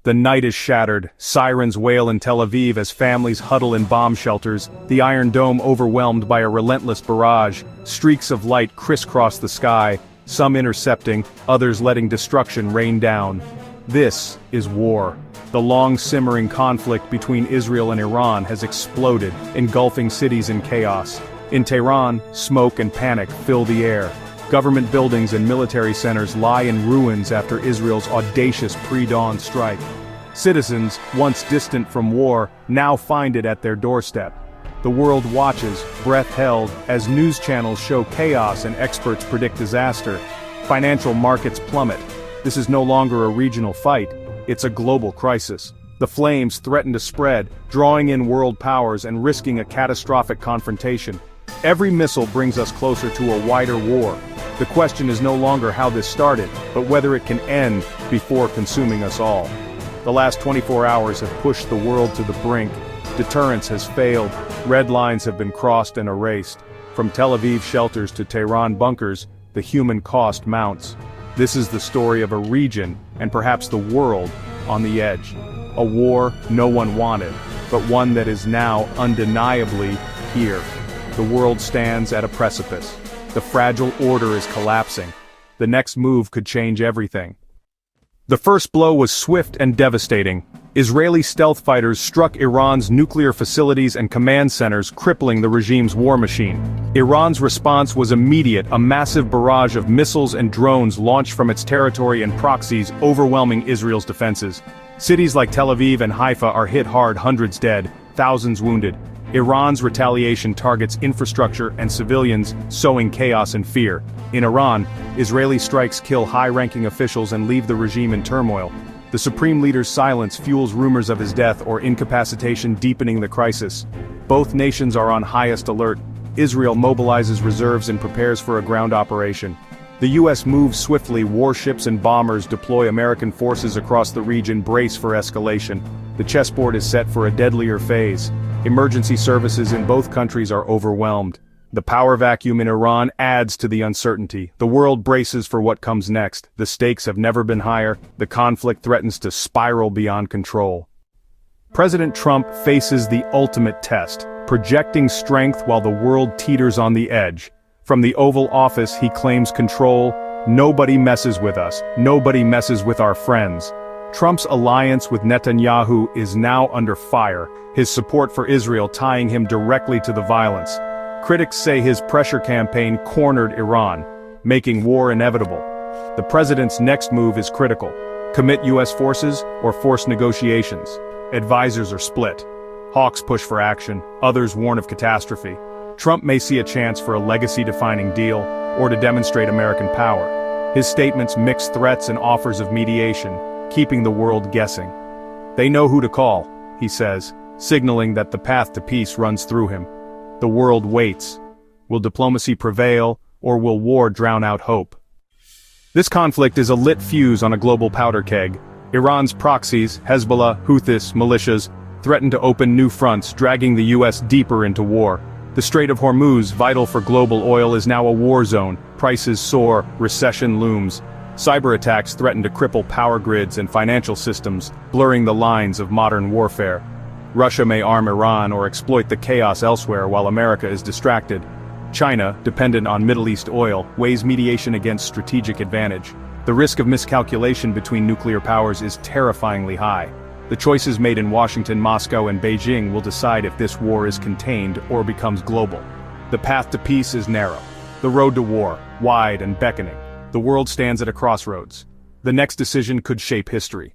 The night is shattered, sirens wail in Tel Aviv as families huddle in bomb shelters, the Iron Dome overwhelmed by a relentless barrage, streaks of light crisscross the sky, some intercepting, others letting destruction rain down. This is war. The long-simmering conflict between Israel and Iran has exploded, engulfing cities in chaos. In Tehran, smoke and panic fill the air. Government buildings and military centers lie in ruins after Israel's audacious pre-dawn strike. Citizens, once distant from war, now find it at their doorstep. The world watches, breath held, as news channels show chaos and experts predict disaster. Financial markets plummet. This is no longer a regional fight, it's a global crisis. The flames threaten to spread, drawing in world powers and risking a catastrophic confrontation. Every missile brings us closer to a wider war. The question is no longer how this started, but whether it can end before consuming us all. The last 24 hours have pushed the world to the brink. Deterrence has failed, red lines have been crossed and erased. From Tel Aviv shelters to Tehran bunkers, the human cost mounts. This is the story of a region, and perhaps the world, on the edge. A war no one wanted, but one that is now undeniably here. The world stands at a precipice. The fragile order is collapsing. The next move could change everything. The first blow was swift and devastating. Israeli stealth fighters struck Iran's nuclear facilities and command centers, crippling the regime's war machine. Iran's response was immediate, a massive barrage of missiles and drones launched from its territory and proxies, overwhelming Israel's defenses. Cities like Tel Aviv and Haifa are hit hard, hundreds dead, thousands wounded. Iran's retaliation targets infrastructure and civilians, sowing chaos and fear. In Iran, Israeli strikes kill high-ranking officials and leave the regime in turmoil. The supreme leader's silence fuels rumors of his death or incapacitation, deepening the crisis. Both nations are on highest alert. Israel mobilizes reserves and prepares for a ground operation. The U.S. moves swiftly, warships and bombers deploy, American forces across the region brace for escalation. The chessboard is set for a deadlier phase. Emergency services in both countries are overwhelmed. The power vacuum in Iran adds to the uncertainty. The world braces for what comes next. The stakes have never been higher. The conflict threatens to spiral beyond control. President Trump faces the ultimate test, projecting strength while the world teeters on the edge. From the Oval Office he claims control. Nobody messes with us. Nobody messes with our friends. Trump's alliance with Netanyahu is now under fire, his support for Israel tying him directly to the violence. Critics say his pressure campaign cornered Iran, making war inevitable. The president's next move is critical. Commit U.S. forces or force negotiations. Advisors are split. Hawks push for action, others warn of catastrophe. Trump may see a chance for a legacy-defining deal, or to demonstrate American power. His statements mix threats and offers of mediation, keeping the world guessing. They know who to call, he says, signaling that the path to peace runs through him. The world waits. Will diplomacy prevail, or will war drown out hope? This conflict is a lit fuse on a global powder keg. Iran's proxies, Hezbollah, Houthis, militias, threaten to open new fronts, dragging the U.S. deeper into war. The Strait of Hormuz, vital for global oil, is now a war zone. Prices soar, recession looms. Cyber attacks threaten to cripple power grids and financial systems, blurring the lines of modern warfare. Russia may arm Iran or exploit the chaos elsewhere while America is distracted. China, dependent on Middle East oil, weighs mediation against strategic advantage. The risk of miscalculation between nuclear powers is terrifyingly high. The choices made in Washington, Moscow, and Beijing will decide if this war is contained or becomes global. The path to peace is narrow. The road to war, wide and beckoning. The world stands at a crossroads. The next decision could shape history.